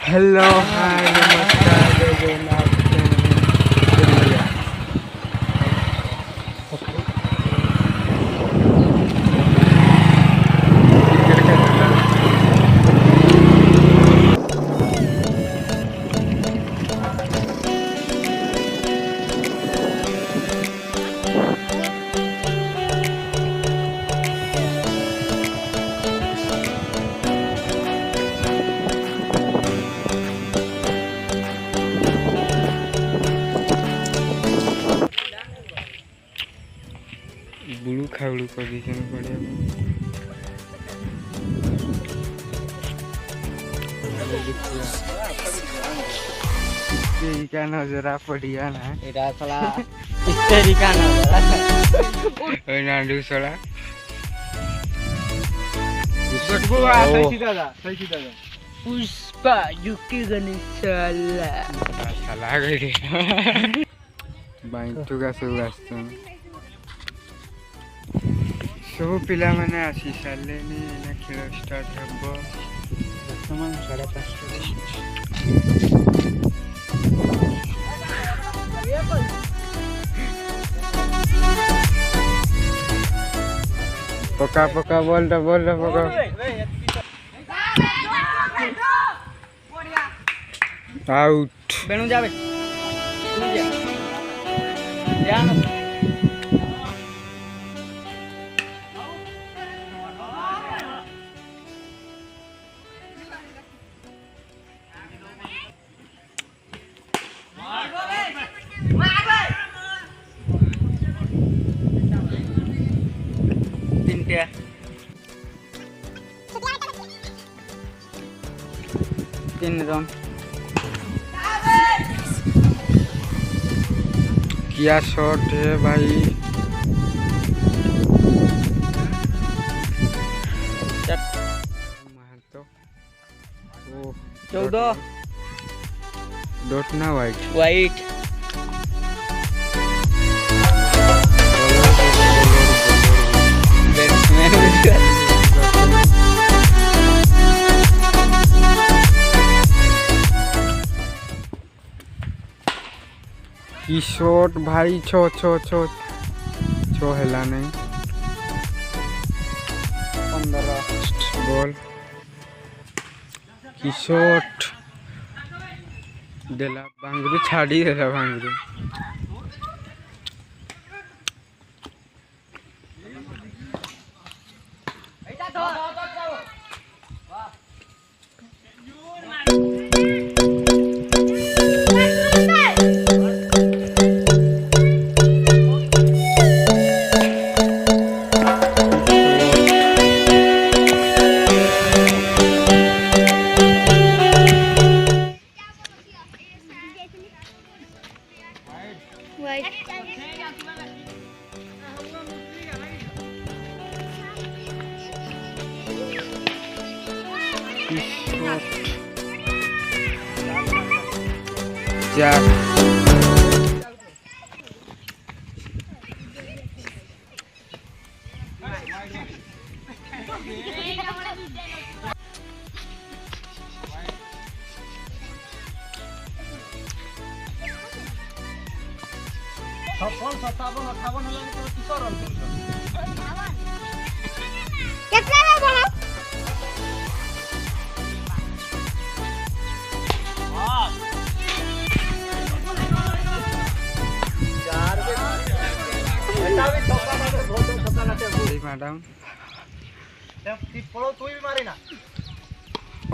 Hello hi नमस्कार जय Jagannath blue खावड़ू position पड़े का नजरा बढ़िया ना एटा साला इस्तेरी का नजरा ओए नांदू साला सही सीधा जा पुष्पा युकी गणेशाला साला गई बाइंटू का सब रास्ता सब पिला माने आसी साले नी ना खेल स्टार्ट हबो वर्तमान 5:30 पका पका बोल पका आउट बेणु जावे ध्यान तीन रन क्या शॉट है भाई तो 14 डॉट ना वाइट की शॉट भाई छो हेला नहीं 15 बॉल की शॉट देला बांगरू छाड़ी देला बांगरू चार मैडम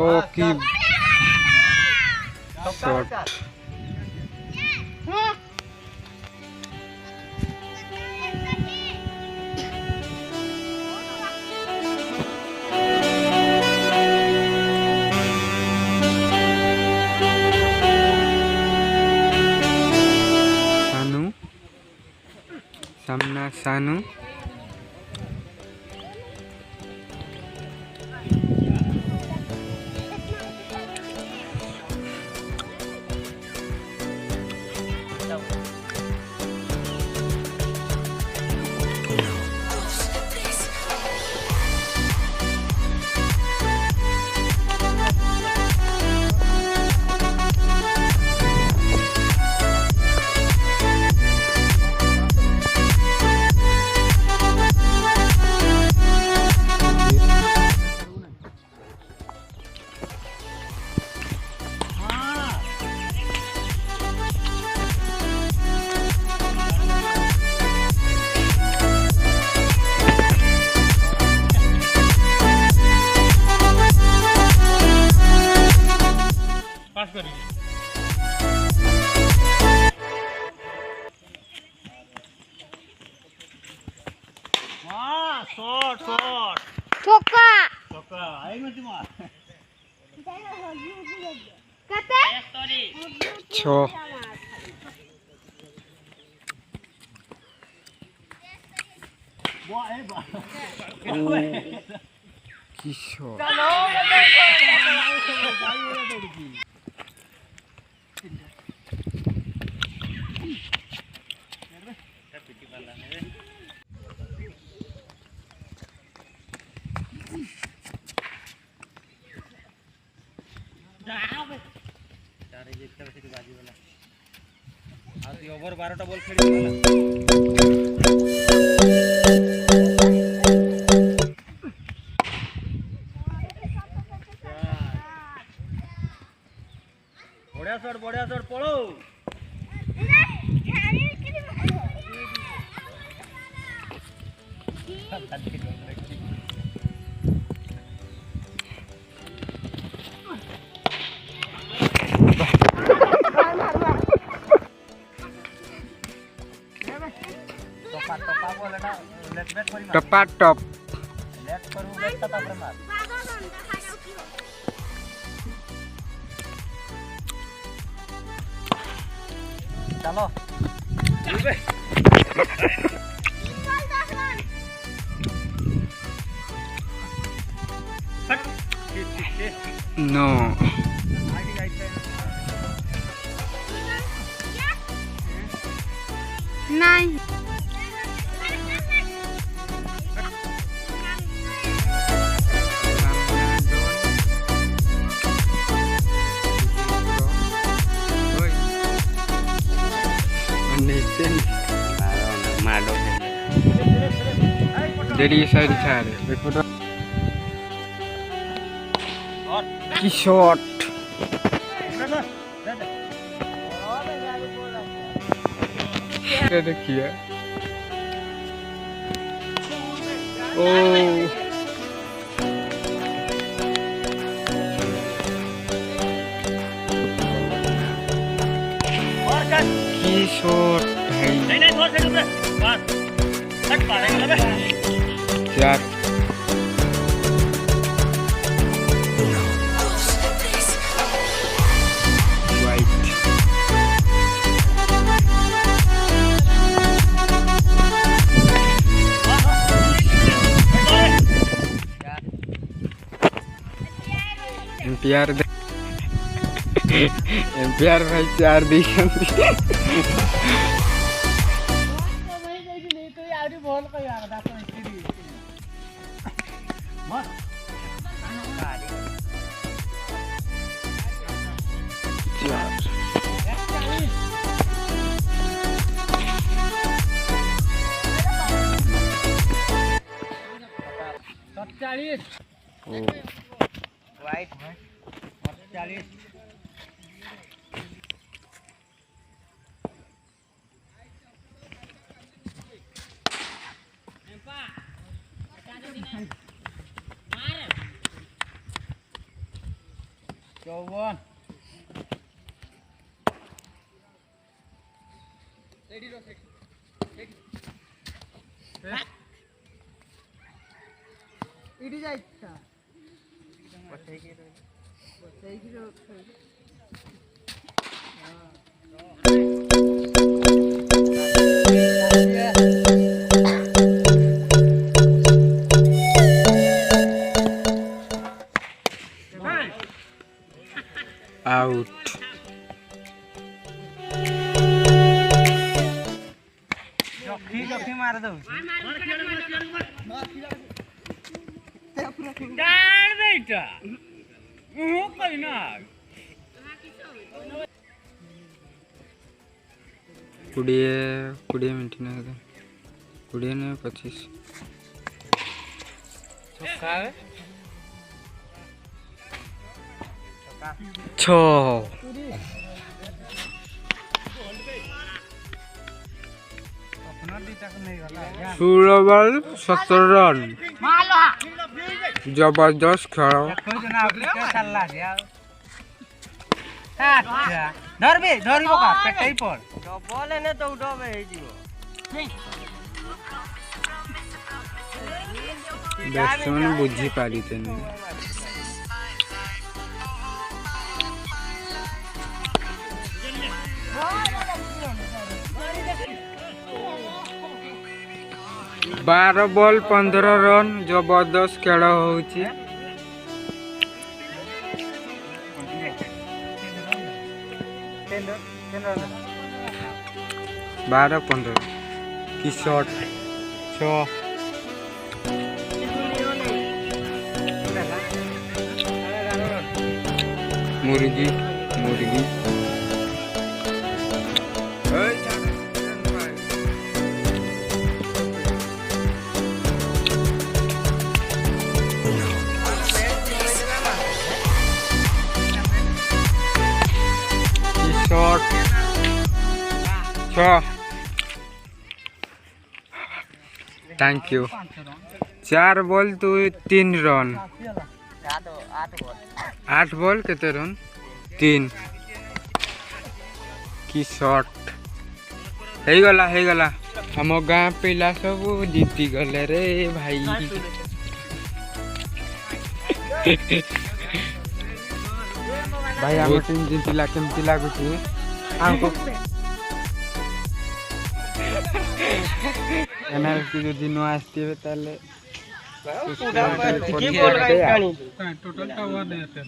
ओके शॉट सामना सानू पास करी वाह शॉट शॉट चौका चौका आई मत मार कते छो वाह ए बा किशोर ओवर 12टा बॉल खेली वाला बढ़िया शॉट पड़ो टपा टप चलो नो नहीं Dari side cari, betul. Kishot. Ada kia. Oh. Kishot. नहीं थोड़ा साइड ऊपर बस कट पा रहे हैं Jack. White. Empire Empire भाई 4 दी वाइट 40 54 इडी जायचा out. जॉकी मार दो डाल बेटा वो कोई ना कुड़िए मिनट नहीं 20 नहीं 25 छक्का है छो सूरबल 17 रन जबरदस्त खेल ଆଚ୍ଛା ଧରବି ଧରିବ କା ପେଟେଇ ପଡ ଡବଲ ହେନେ ଦୌଡବେ ହେଇଯିବ ବେଶନ ବୁଝି ପାରିତେନି ବାର ବଲ୍ 15 ରନ୍ ଜବରଦସ୍ତ ଖେଳ ହଉଛି 12-15 की शॉट 6 मुर्गी मुर्गी शॉट 6 थैंक यू 4 बॉल तो 3 रन 8 बॉल केते रन 3 की शॉट हे गला हम गाँ पिला सब जीति गले रे भाई भाई हम टीम जीतिला केमती लागुची हमको एनआरसी जो दिन आस्ते ताले टोटल